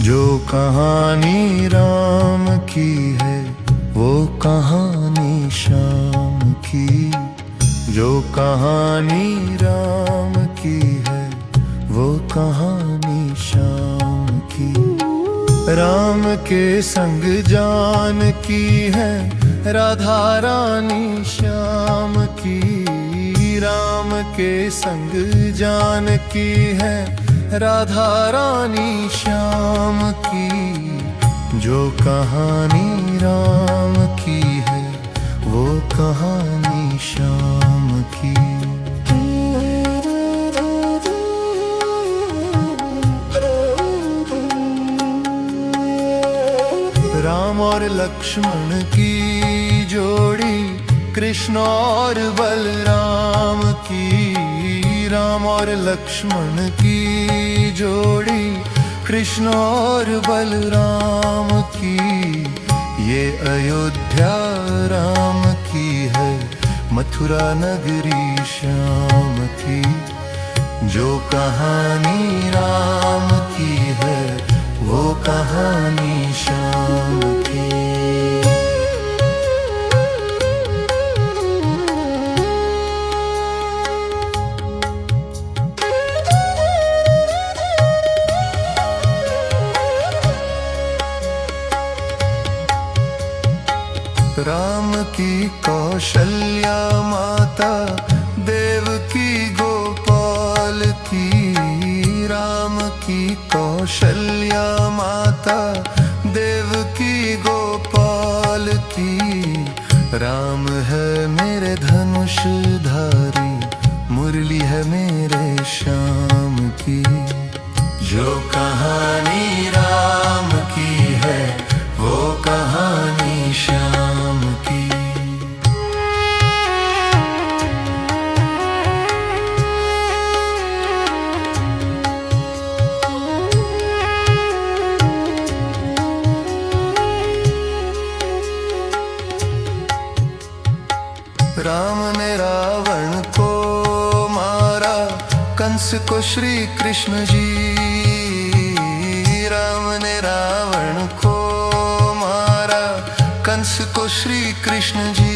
जो कहानी राम की है वो कहानी श्याम की। जो कहानी राम की है वो कहानी श्याम की। राम के संग जानकी है राधा रानी श्याम की। राम के संग जानकी है राधा रानी श्याम की। जो कहानी राम की है वो कहानी श्याम की। राम और लक्ष्मण की जोड़ी कृष्ण और बलराम की। राम और लक्ष्मण की जोड़ी कृष्ण और बलराम की। ये अयोध्या राम की है मथुरा नगरी श्याम की। जो कहानी राम की है वो कहानी श्याम की। राम की कौशल्या माता देवकी गोपाल की। राम की कौशल्या माता देवकी गोपाल की। राम है मेरे धनुषधारी मुरली है मेरे श्याम की। जो कहानी राम की है वो कहानी श्याम की। राम ने रावण को मारा कंस को श्री कृष्ण जी। राम ने रावण को मारा कंस को श्री कृष्ण जी।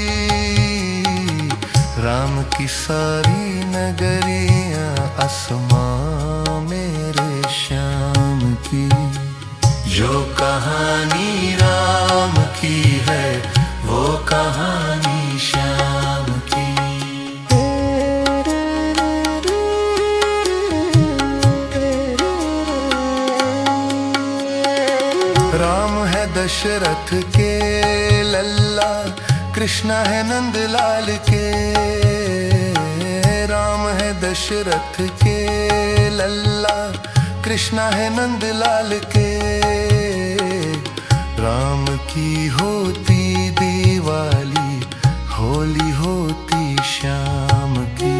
राम की सारी नगरियां आसमां मेरे श्याम की। जो कहानी राम की है वो कहानी श्याम की। राम है दशरथ के लल्ला कृष्ण है नंदलाल के। राम है दशरथ के लल्ला कृष्ण है नंदलाल के। राम की होती दिवाली होली होती श्याम की।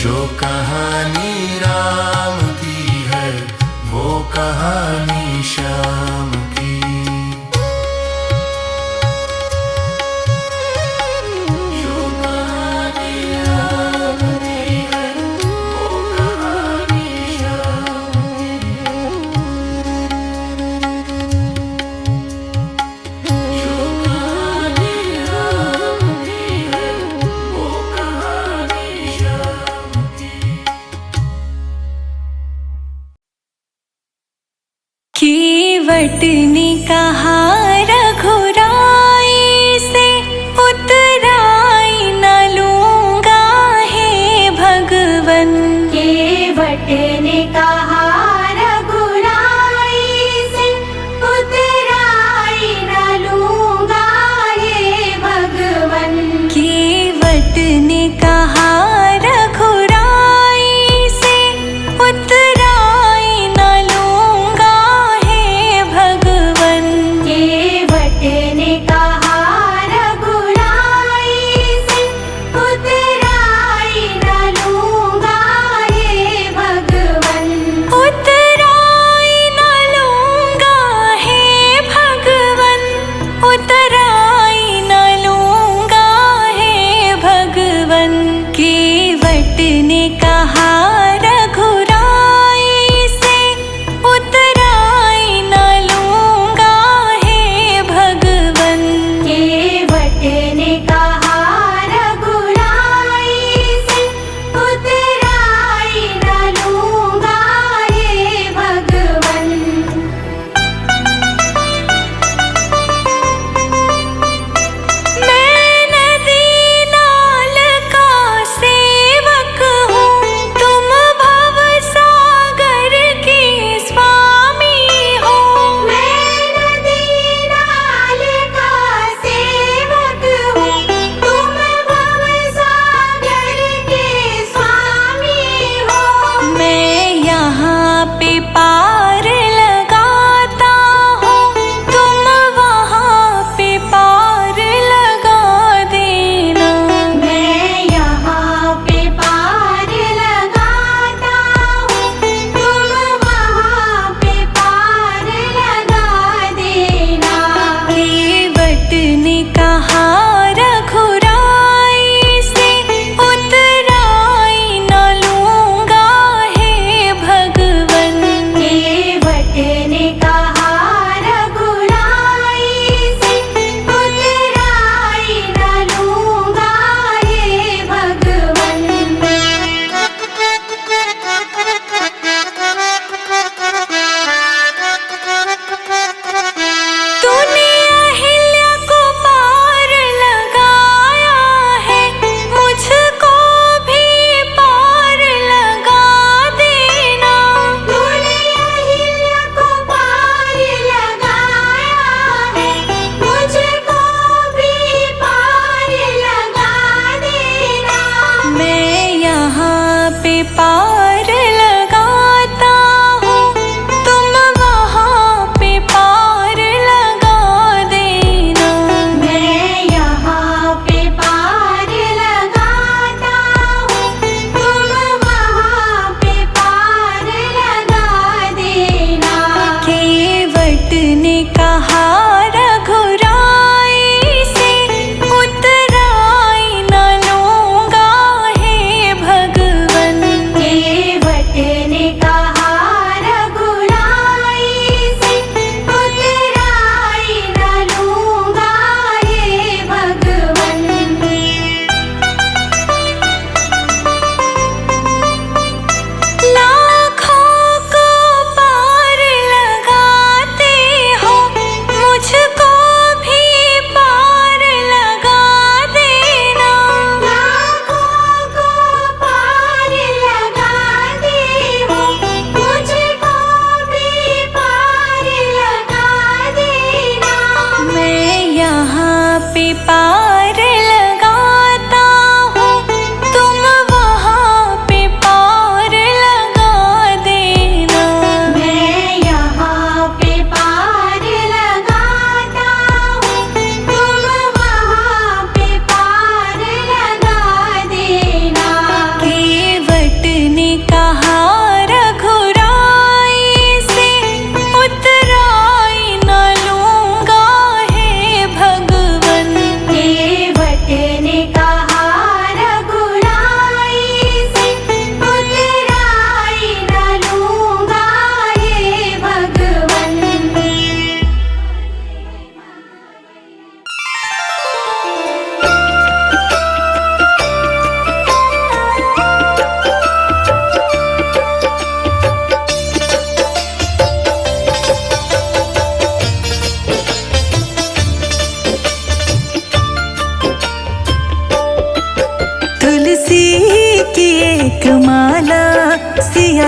जो कहानी राम की है वो कहानी श्याम की। जो कहानी राम की है वो कहानी श्याम की। जो कहानी राम की है वो कहानी श्याम की। केवट ने कहा रघुराई से उतराई न लूंगा हे भगवन। केवट ने कहा रघुराई से उतराई न लूंगा हे भगवन। केवट ने कहा रघुराई से उतराई न लूंगा हे भगवन।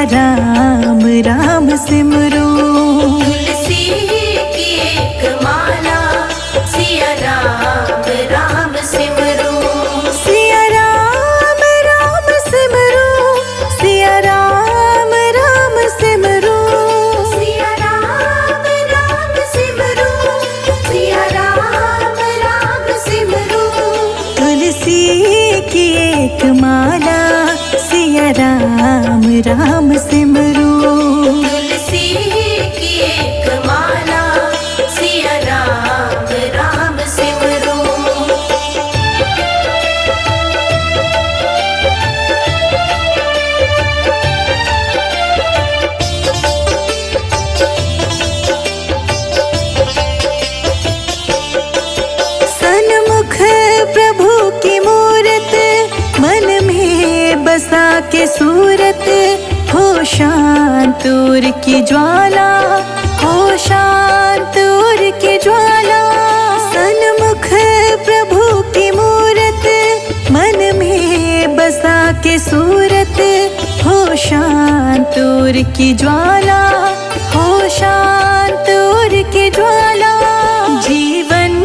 राम राम सिमरो। तुलसी की एक माला सिया राम राम सिमरो। सिया राम राम सिमरो, सिया राम राम सिमरो। सिया राम राम सिमरो, सिया राम राम सिमरो। तुलसी की एक माला सिया राम राम सिमरो। तुलसी की एक माला सिया राम राम सिमरो। सन्मुख प्रभु की मूरत, मन में बसा के सूरत, हो शांत उर की ज्वाला, हो शांत उर की ज्वाला। सन्मुख प्रभु की मूरत, मन में बसा के सूरत, हो शांत उर की ज्वाला, हो शांत उर की ज्वाला। जीवन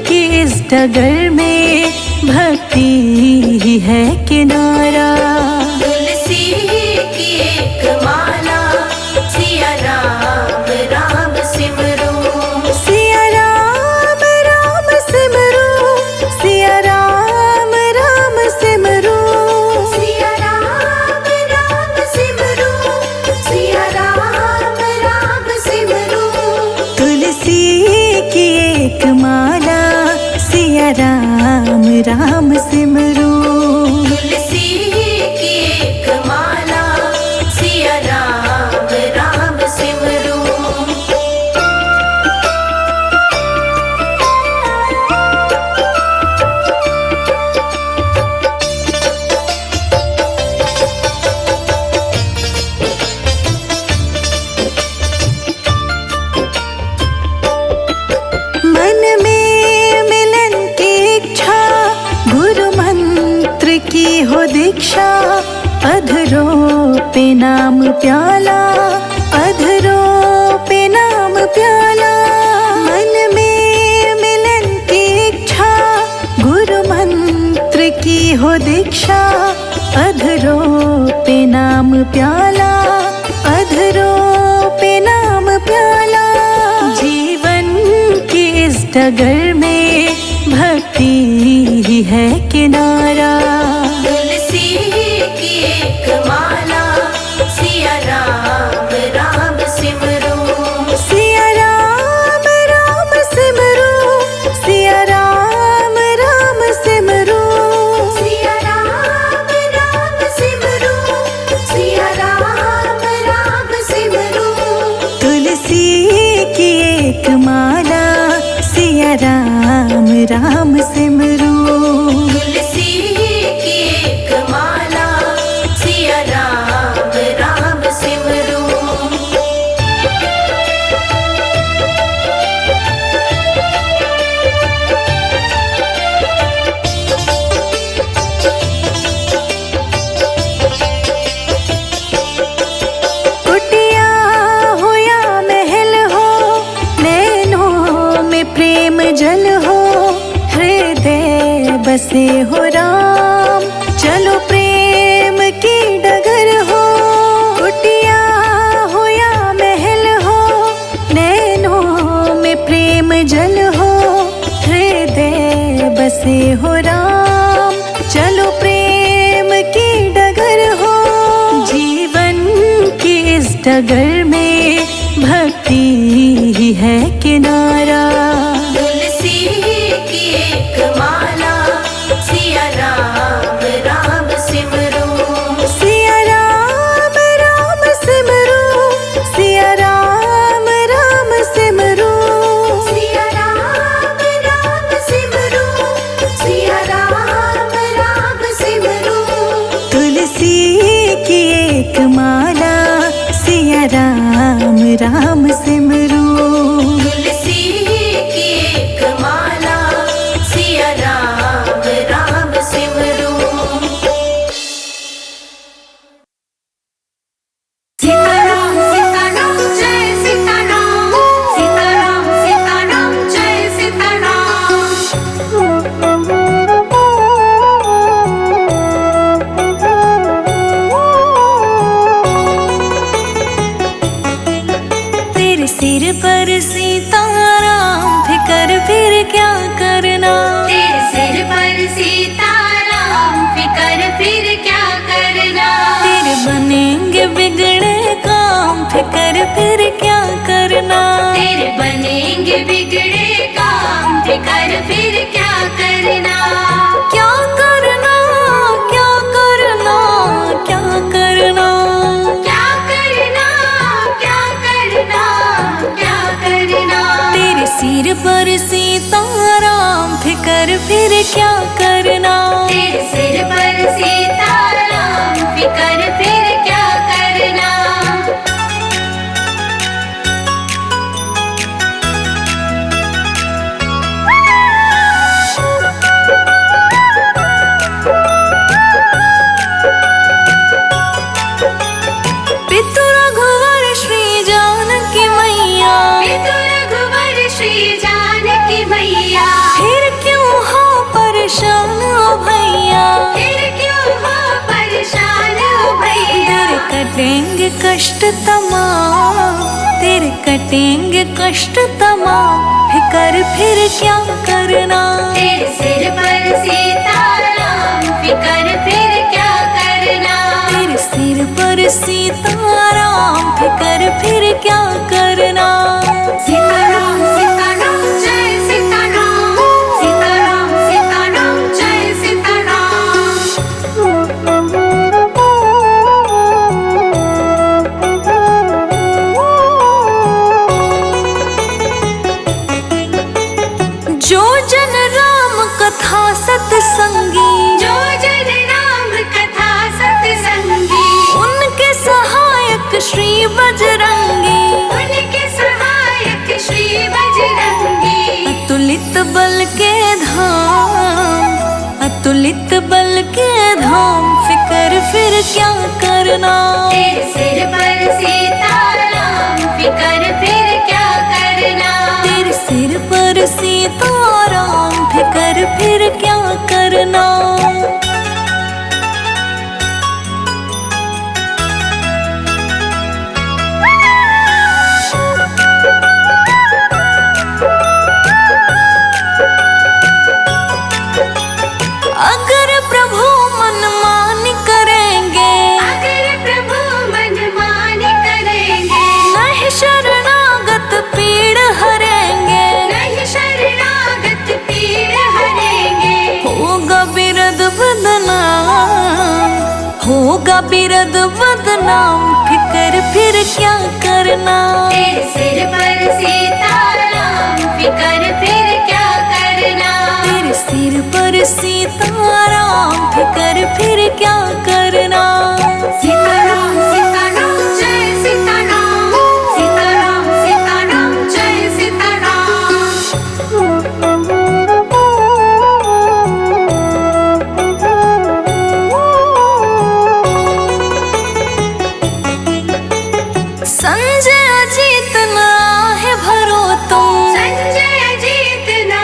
के इस डगर में भक्ति ही है किनारा। तुलसी की एक माला सिया राम राम सिमरो। सिया राम राम सिमरो, सिया राम राम सिमरो। सिया राम राम सिमरो, सिया राम राम सिमरो। तुलसी की एक माला सिया राम राम सिमरो। तुलसी की एक माला सिया राम राम सिमरो। मन में मिलन की इच्छा, गुरु मंत्र की हो दीक्षा। अधरों पे नाम प्याला, अधरों पे नाम प्याला। मन में मिलन की इच्छा, गुरु मंत्र की हो दीक्षा। अधरों पे नाम प्याला, अधरों पे नाम प्याला। जीवन के इस डगर में भक्ति ही है किनारा। तुलसी की एक माला सिया राम राम सिमरो। सिया राम राम सिमरो, सिया राम राम सिमरो। सिया राम राम सिमरो, सिया राम राम सिमरो। तुलसी की एक माला सिया राम राम सिमरो। तुलसी की एक माला सिया राम राम सिमरो। कुटिया हो या महल हो, नैनों में प्रेम जल हो, हृदय बसे हो राम, चलो प्रेम की डगर हो। कुटिया हो या महल हो, नैनों में प्रेम जल हो, हृदय बसे हो राम, चलो प्रेम की डगर हो। जीवन की इस डगर में भक्ति ही है किनारा। तुलसी की एक माला सिया राम राम सिमरो। सिया राम राम सिमरो, सिया राम राम सिमरो। सिया राम राम सिमरो, सिया राम राम सिमरो। तुलसी की एक माला सिया राम राम सिमरो। तुलसी की एक माला सिया राम राम सिमरो। सिर पर सीताराम फिकर फिर क्या करना। तेरे सिर पर सीताराम फिकर फिर क्या करना। तेरे बनेंगे बिगड़े काम फिकर फिर क्या करना। तेरे बनेंगे बिगड़े काम फिकर फिर क्या करना। क्या करना क्या करना क्या करना। क्या करना क्या करना क्या करना। तेरे सिर पर सीताराम फिकर फिर क्या करना। तेरे सिर पर सीताराम फिकर फिर क्या करना। पितु रघुवर श्री जानकी मैया। पितु रघुवर श्री जानकी मैया। फिर क्यों हो परेशान ओ भैया। फिर क्यों हो परेशान ओ भैया। तेरे कटेंगे कष्ट तमाम। तेरे कटेंगे कष्ट तमाम फिकर फिर क्या करना। तेरे सिर पर सीताराम फिकर फिर क्या करना। तेरे सिर पर सीताराम फिकर फिर क्या करना। सीताराम सीताराम जय सीताराम। सीताराम सीताराम जय सीताराम। जो जन राम कथा सत्संगी। जो जन राम कथा सत्संगी। उनके सहायक श्री बजरंगी। उनके सहायक श्री बजरंगी। अतुलित बल के धाम। अतुलित बल के धाम फिकर फिर क्या करना। तेरे सिर पर सीताराम फिकर फिर क्या करना। तेरे सिर पर सीताराम फिकर फिर क्या करना। अगर प्रभु मनमानी करेंगे। अगर प्रभु मनमानी करेंगे। नहीं शरणागत पीड़ हरेंगे। नहीं शरणागत पीड़ हरेंगे। होगा बिरद बदनाम। होगा बिरद बदनाम फिकर फिर क्या करना। तेरे सिर पर सीताराम फिकर फिर क्या करना। तेरे सिर पर सीताराम फिकर फिर क्या करना। सीताराम सीताराम जय सीताराम। सीताराम सीताराम जय सीताराम। संजय अजीत ना है भरो तुम। संजय जीत ना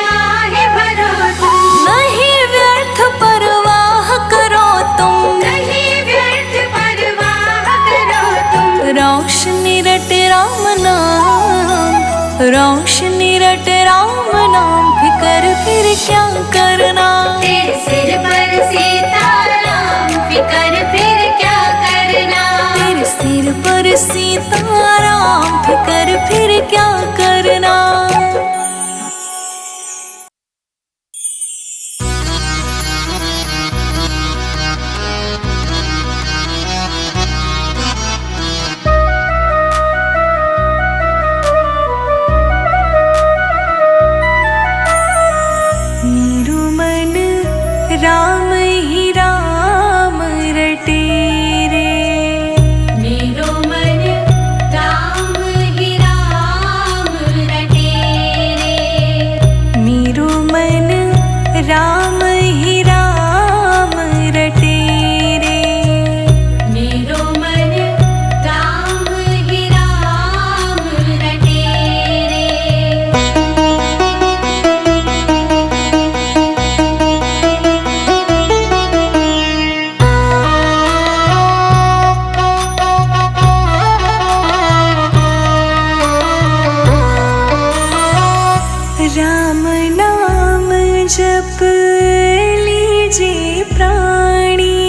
है भरो तुम। नहीं व्यर्थ परवाह करो तुम। नहीं व्यर्थ परवाह करो तुम। रोशनी रट राम नाम। रोशनी रट राम नाम फिकर फिर क्या करना। तेरे सिर पर सीताराम फिकर फिर क्या करना। तेरे सिर पर सीताराम फिकर फिर क्या करना। मेरू मन राम ही राम रटे रे। मेरो मन राम ही राम राम नाम जप लीजिए प्राणी,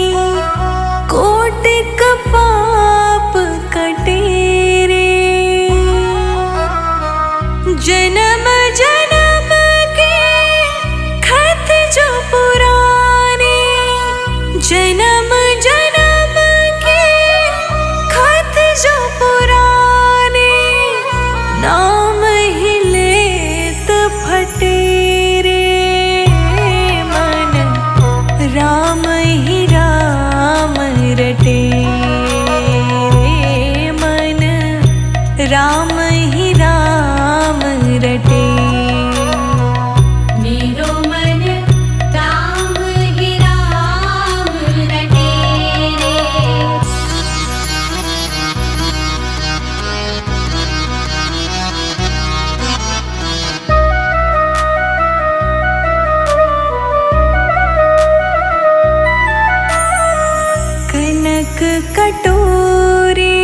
कोटिक पाप कटे रे। जन्म जन्म के खत जो पुराने, जन्म जन्म के खत जो पुराने, नाम ही लेत फटे रे। मन राम ही राम रटे रे, मन राम ही राम रटे। मेरो मन राम ही राम रटे रे। कनक कटोरे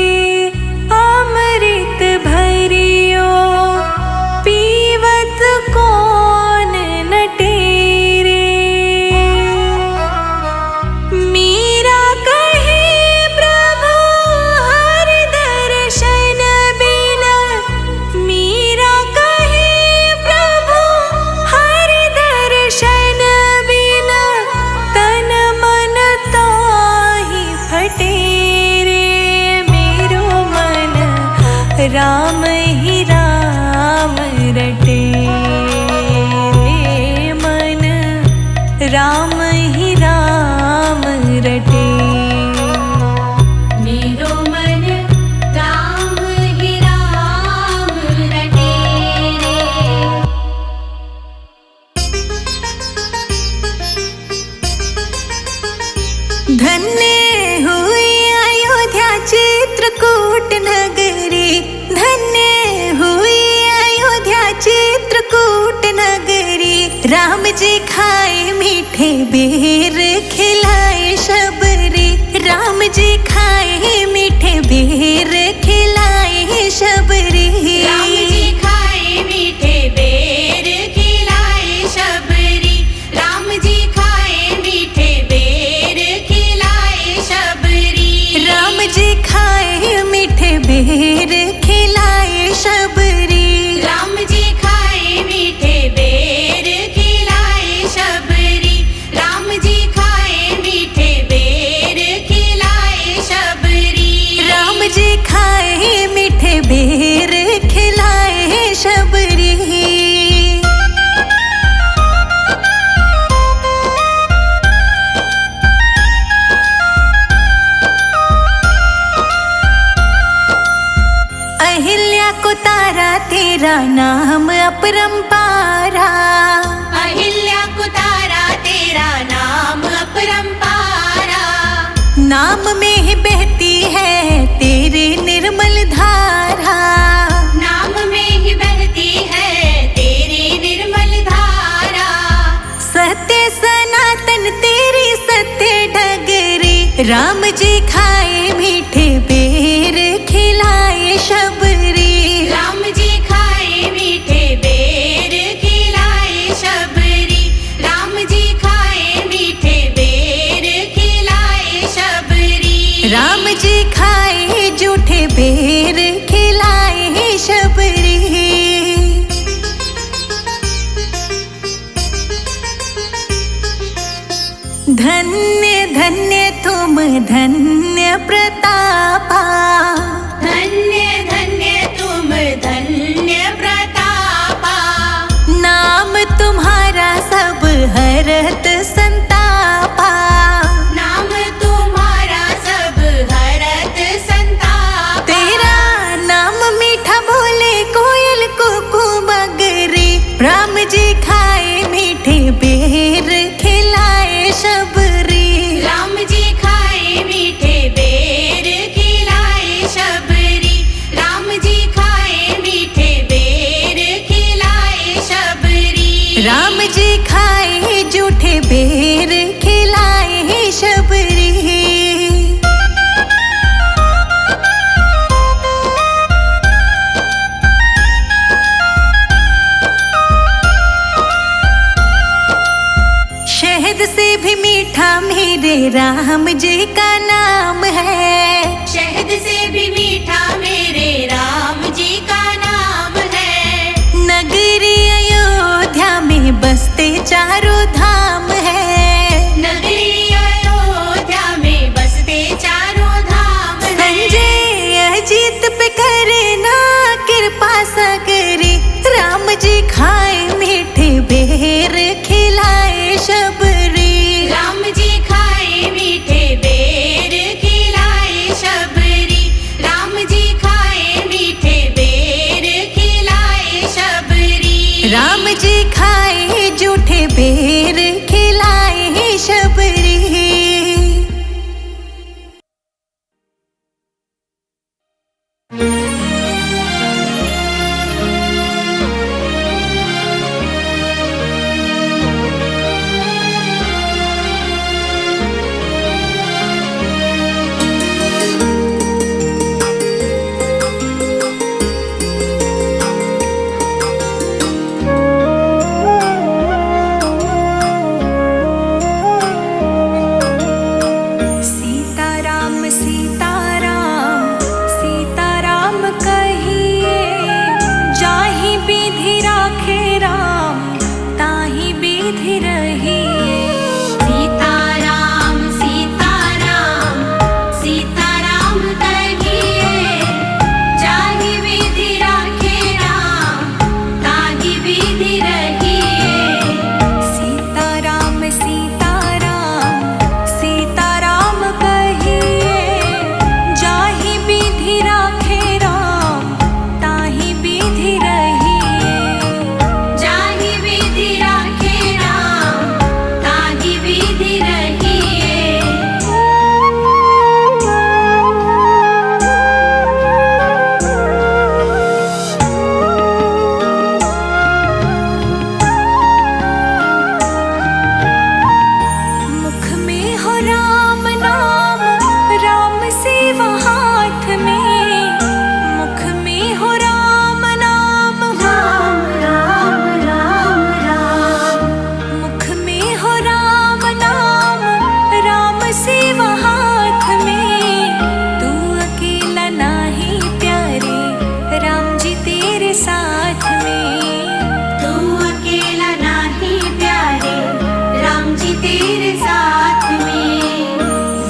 अमृत भरियो, पीवत कौन नटे रे। मीरा कहे प्रभु हरि दर्शन बिना, मीरा कहे प्रभु हरि दर्शन बिना, तन मन ताहि फटे रे। मेरो मन राम ही राम रटे रे, मन राम ही राम रटे। मेरो मन राम ही राम रटे रे। धन्य हुई अयोध्या चित्रकूट नगरी, धन्य हुई अयोध्या चित्रकूट नगरी। राम जी खाए मीठे बेर खिलाए शबरी, राम जी खाए मीठे बेर खिलाए शबरी। राम जी खाए मीठे बेर खिलाए शबरी, राम जी खाए मीठे बेर खिलाए शबरी। राम जी खाए मीठे बेर खिलाए शबरी। राम जी खाए मीठे बेर खिलाए शबरी, राम जी खाए मीठे बेर खिलाए शबरी। राम जी खाए मीठे बेर खिलाए शबरी। अहिल्या को तारा तेरा नाम अपरंपारा, अहिल्या को तारा तेरा नाम अपरंपारा। नाम में ही बहती है तेरी निर्मल धारा। नाम में ही बहती है तेरी निर्मल धारा। सत्य सनातन तेरी सत्य डगरी, राम जी खाए मीठे बेर खिलाए शबरी। राम जी खाए मीठे बेर खिलाए शबरी, राम जी खाए मीठे बेर खिलाए शबरी। राम जी खाए जूठे बेर खिलाए शबरी। धन्य धन्य तुम धन्य प्रतापा, धन्य धन्य तुम धन्य प्रतापा। नाम तुम्हारा सब हरत संतापा। नाम तुम्हारा सब हरत संतापा। तेरा नाम मीठा बोले कोयल कुकू बगरी, राम जी खाए मीठे बेर खिलाए शबरी। राम जी खाए मीठे बेर खिलाए शबरी, राम जी खाए मीठे बेर खिलाए शबरी। राम जी खाए जूठे बेर खिलाए शबरी। राम जी का नाम है। शहद से भी मीठा मेरे राम जी का नाम है। नगरी अयोध्या में बसते चारों धाम है। नगरी अयोध्या में बसते चारों धाम है। संजय अजीत पे करे ना कृपा सगरी, राम जी खाए मीठे बेर खिलाए शबरी। राम जी खाए मीठे बेर खिलाए शबरी। राम जी खाए मीठे बेर खिलाए शबरी। राम जी खाए जूठे बेर खिलाए शबरी। सीताराम सीताराम सीताराम कहिए, जाहि विधि राखे राम ताहि विधि रहिए। सीताराम सीताराम सीताराम कहिए, जाहि विधि राखे राम ताहि विधि रहिए। सीताराम सीताराम सीताराम कहिए, जाहि विधि राखे राम ताहि विधि रहिए। जाहि विधि राखे राम ताहि विधि रहिए। मुख में हो राम नाम, राम सेवा हाथ में। मुख में हो राम नाम, राम राम राम राम। मुख में हो राम नाम, राम सेवा हाथ में। तू अकेला नाही प्यारे, राम जी तेरे साथ में। तू अकेला नाही प्यारे, राम जी तेरे साथ में।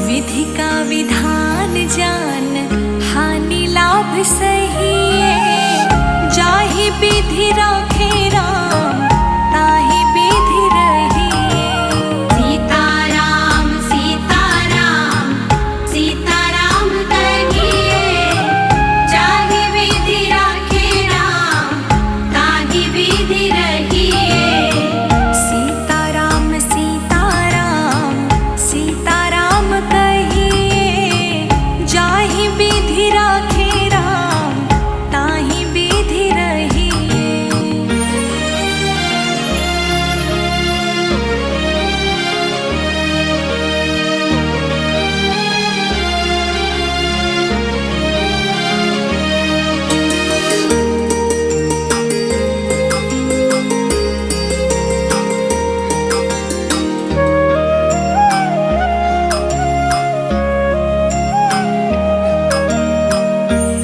विधि का विधान जान, हानि लाभ सही है। जाहि विधि राखे राम ताहि विधि रहिए। सीताराम सीताराम सीताराम कहिए, जाहि विधि राखे राम ताहि विधि रहिए। सीताराम सीताराम सीताराम कहिए, जाहि विधि राखे राम ताहि विधि रहिए।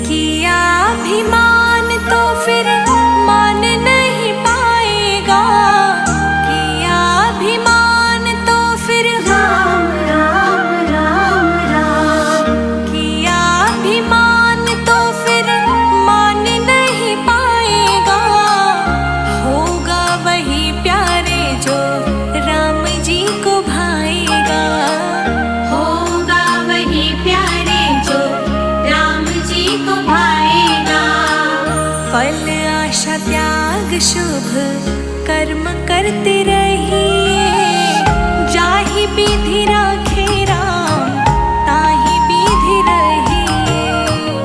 किया अभिमान तो फिर मान नहीं पाएगा। किया अभिमान तो फिर राम राम राम राम। किया अभिमान तो फिर मान नहीं पाएगा। होगा वही प्यारे जो राम जी को भाएगा। होगा वही प्यारे जो राम जी को भाएगा। फल आशा त्याग शुभ कर्म करते रहिए। जाहि विधि राखे राम ताहि विधि रहिए।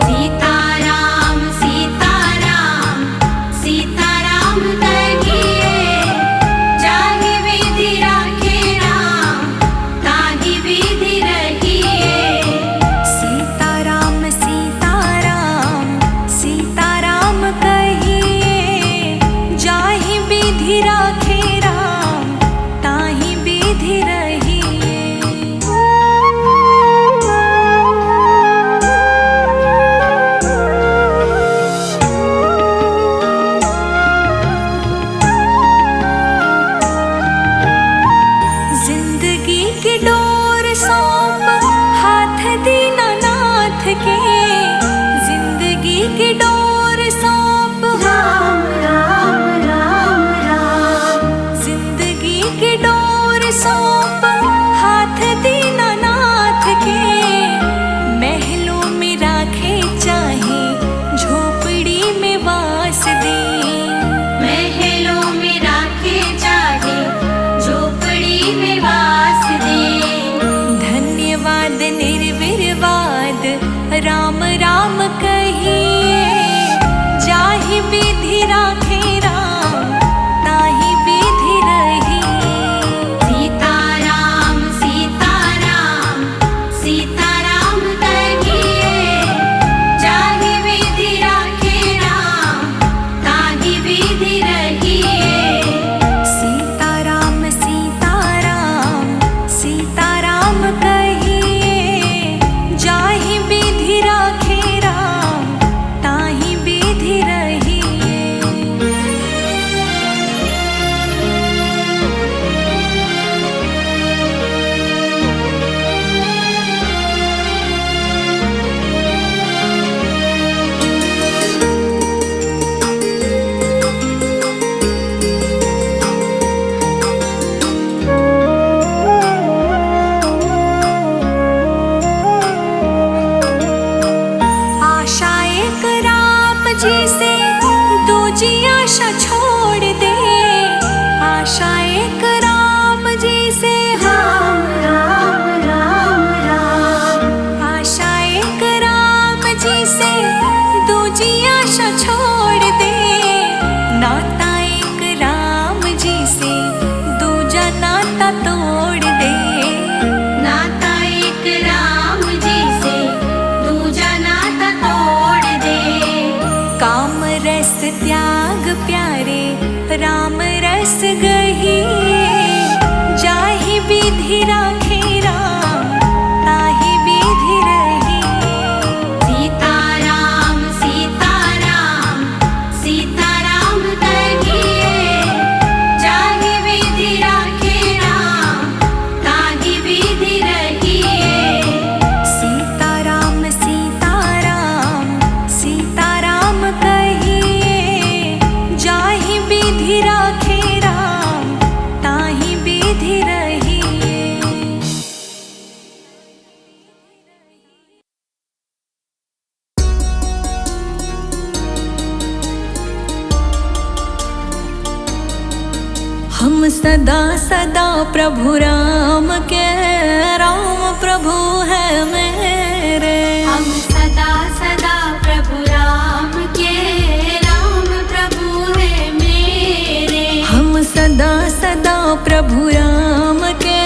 सीताराम सीताराम सीताराम कहिए, जाहि विधि राखे राम ताहि विधि रहिए। सीताराम सीताराम सीताराम कहिए, जाहि विधि राखे राम ताहि विधि रहिए। सुहाग प्यारे राम रस गही जाहि विधि राखे राम ताहि विधि रही। सीताराम सीताराम सीताराम कहिए जाहि विधि राखे राम ताहि विधि रहिए। सीताराम सीताराम सीताराम कहिए जाहि विधि राखे राम ताहि विधि रहिए। हम सदा सदा प्रभु राम के राम प्रभु है मेरे। हम सदा सदा प्रभु राम के राम प्रभु है मेरे। हम सदा सदा प्रभु राम के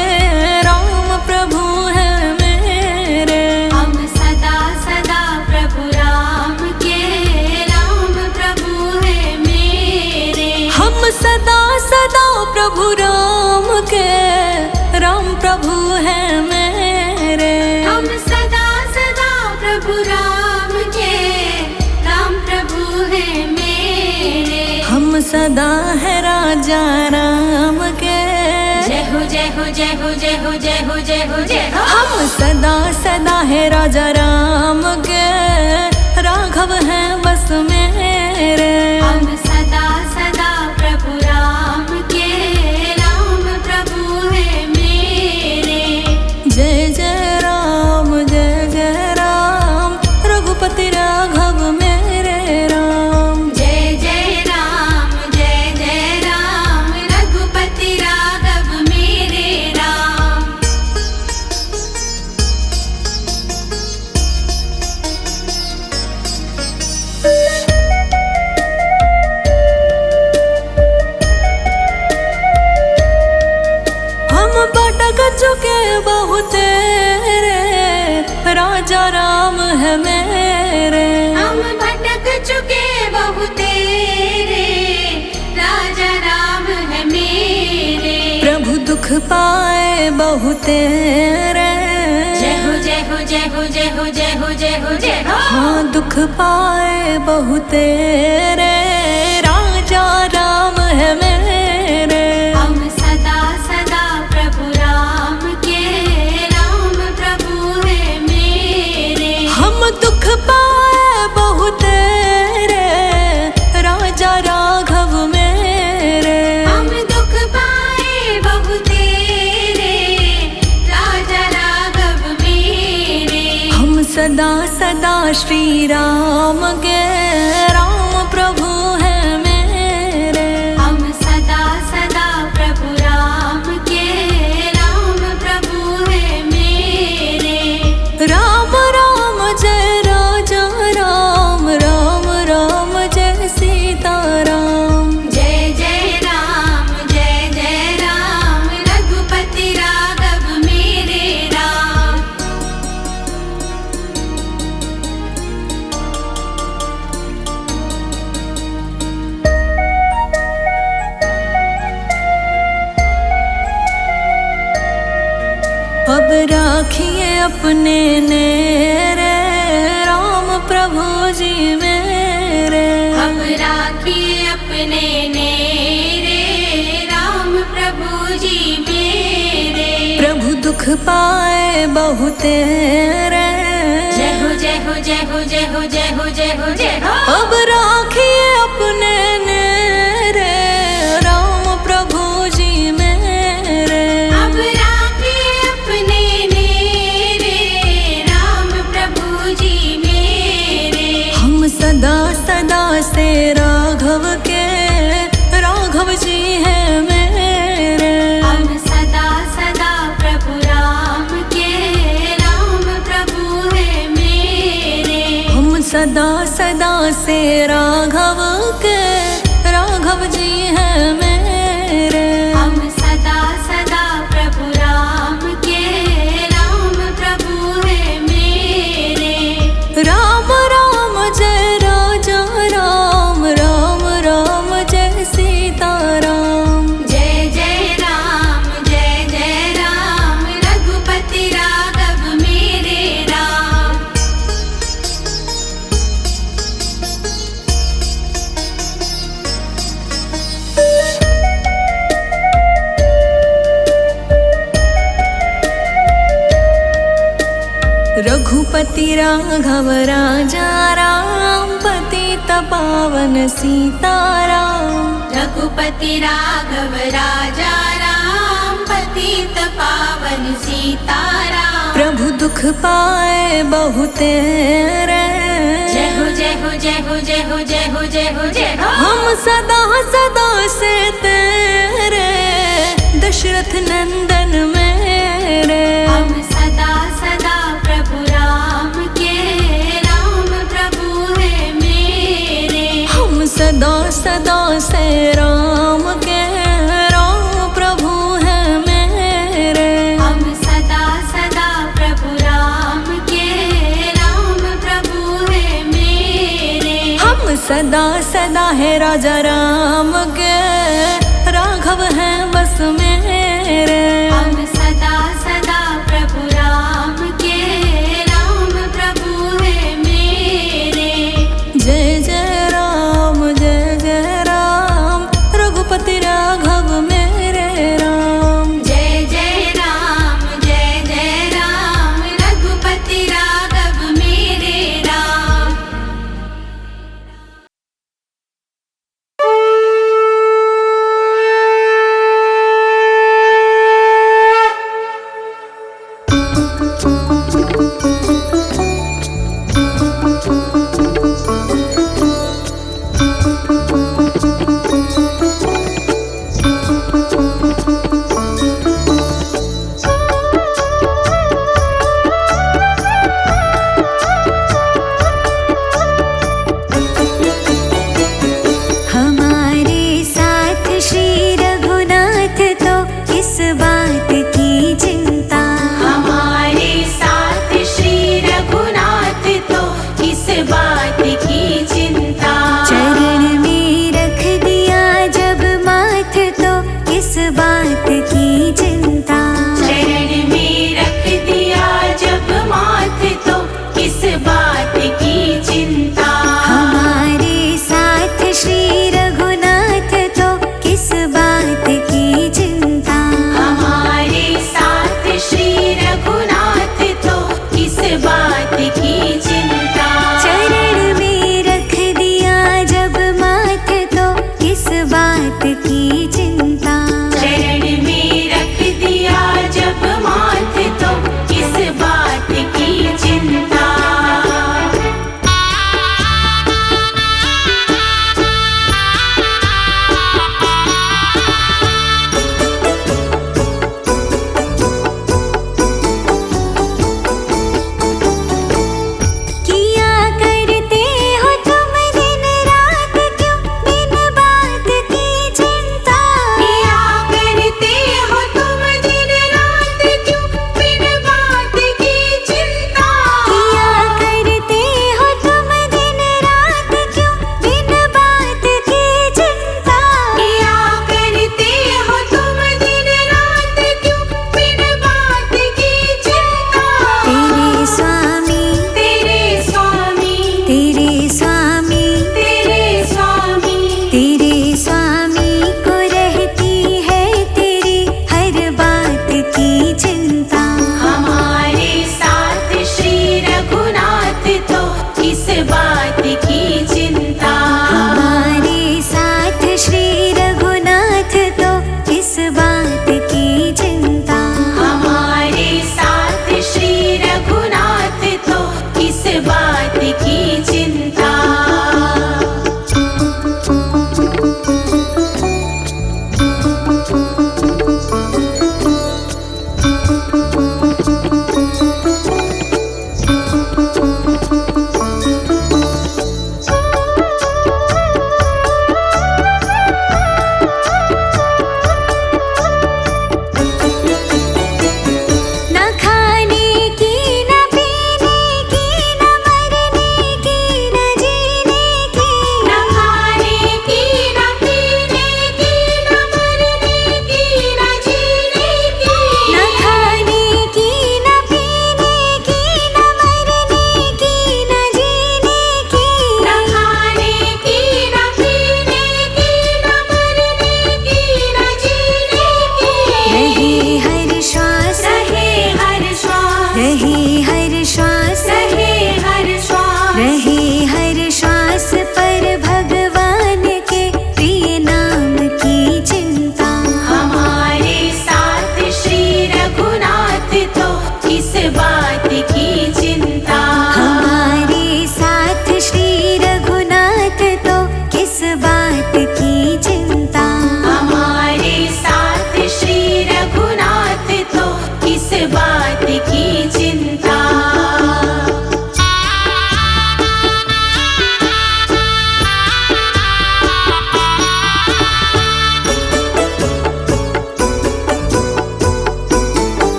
राम प्रभु है मेरे। हम सदा सदा प्रभु राम के राम प्रभु है मेरे। हम सदा सदा प्रभु राम के राम प्रभु है मेरे। हम सदा सदा प्रभु राम के राम प्रभु है मेरे। हम सदा है राजा राम के। जय हो जय हो जय हो जय हो जय हो जय हो जय हो। हम सदा सदा है राजा राम के राघव है बस मेरे। हम सदा सदा प्रभु राम के राम प्रभु है मेरे। जय जय राम रघुपति राघव मेरे राम। जय जय राम रघुपति राघव मेरे राम। हम भटक चुके बहुत रे राजा राम है मेरे। हम भटक चुके बहुत तेरे राजा राम है मेरे। प्रभु दुख पाए बहुत रे। जय हो जय हो जय हो जय हो जय हो जय हो जय हो। हाँ दुख पाए बहुत रे राजा राम है मेरे। हम सदा सदा प्रभु राम के राम प्रभु है मेरे। हम दुख पाए बहुत रे राजा राघव मेरे। हम दुख पाए बहुत तेरे राजा राघव मेरे। हम सदा सदा श्री राम के राम प्रभु है मेरे। हम सदा सदा प्रभु राम के राम प्रभु है मेरे। राम राम जय राजा राम राम राम जय सीता राम। जय जय राम रघुपति राघव मेरे राम। अब राखिए अपने नेरे राम प्रभु जी मेरे। अब राखिए अपने नेरे राम प्रभु जी मेरे। प्रभु दुख पाए बहुत रे। जय हो जय हो जय हो जय हो जय हो जय हो जय हो। अब राखिए अपने नेरे राम प्रभु जी मेरे। अब राखिए अपने नेरे राम प्रभु जी मेरे। हम सदा सदा से राघव के राघव जी है मेरे। हम सदा सदा प्रभु राम के राम प्रभु है मेरे। हम सदा सदा से राघव के राघव जी है मेरे। हम सदा सदा प्रभु राम के राम प्रभु है मेरे। राम राम जय राजा राम राम राम रघुपति राघव राजा राम, पतित पावन सीताराम। रघुपति राघव राजा राम, पतित पावन सीताराम। प्रभु दुख पाए बहु तेरे, जय हो जय हो जय हो जय हो जय हो जय हो जय हो। हम सदा सदा से तेरे, दशरथ नंदन मेरे। हम सदा सदा प्रभु राम के, राम प्रभु है मेरे। हम सदा सदा से राम के, राम प्रभु है मेरे। हम सदा सदा प्रभु राम के, राम प्रभु है मेरे। हम सदा सदा है राजा राम के, राघव है बस मेरे। हम सदा सदा प्रभु राम के, राम प्रभु है मेरे। जय जय राम रघुपति राघव मेरे राम। जय जय राम रघुपति राघव मेरे राम।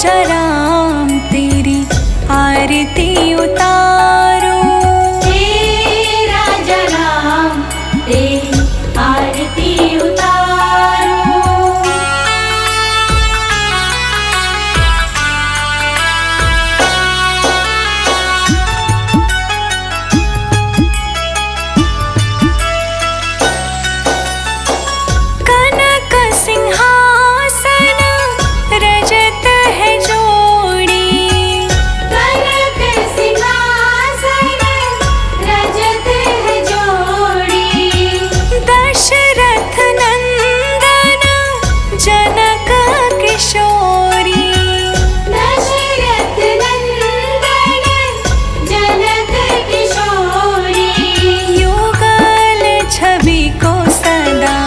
राजा राम तेरी आरती उतारो। हे राजा राम तेरी आरती उतारो। कनक सिंहासन रजत है जोड़ी। कनक सिंहासन रजत है जोड़ी। दशरथ नंदन जनक किशोरी। दशरथ नंदन जनक किशोरी। युगल छवि को सदा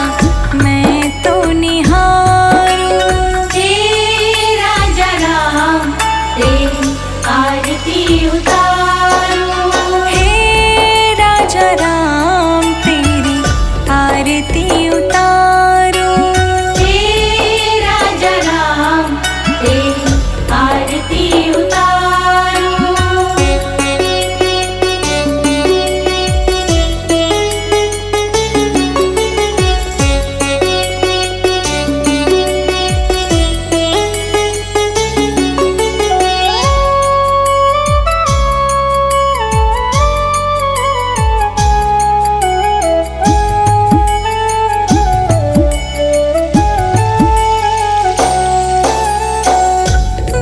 मैं तो निहारूं। हे राजा राम तेरी आरती उतारो। हे राजा राम तेरी आरती उतारो। हे राजा राम तेरी आरती उतारो।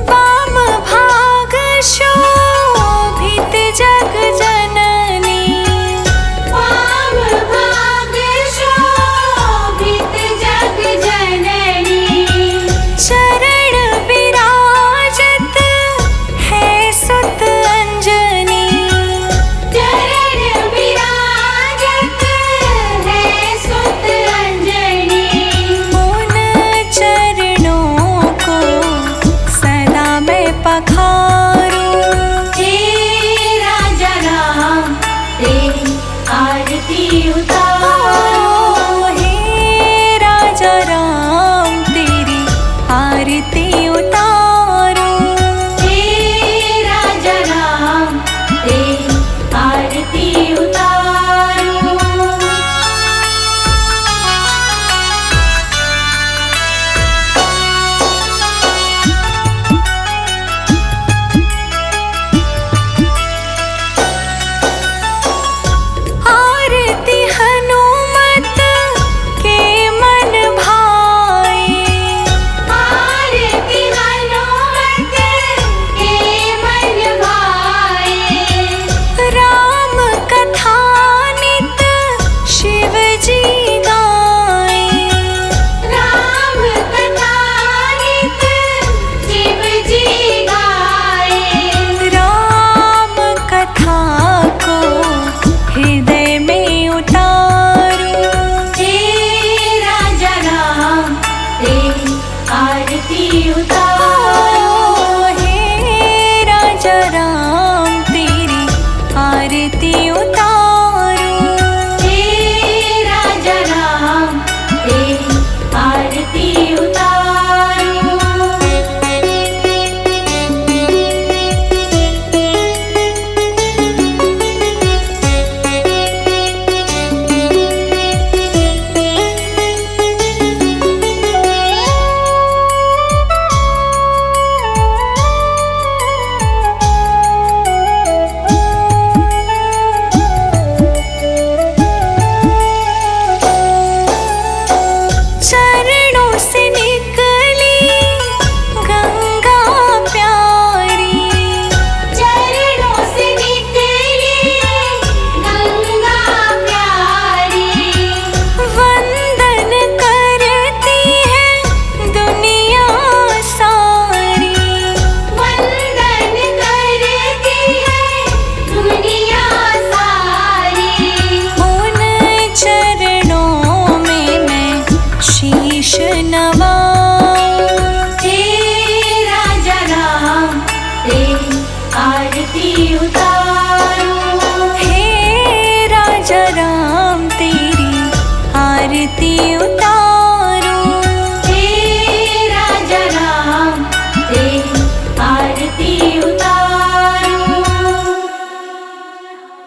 वाम भाग शोभित जग जननी। वाम भाग शोभित जग जननी। चरण विराजत है सुत अंजनी। चरण विराजत है सुत अंजनी। उन चरणों को सदा मैं पखारूं।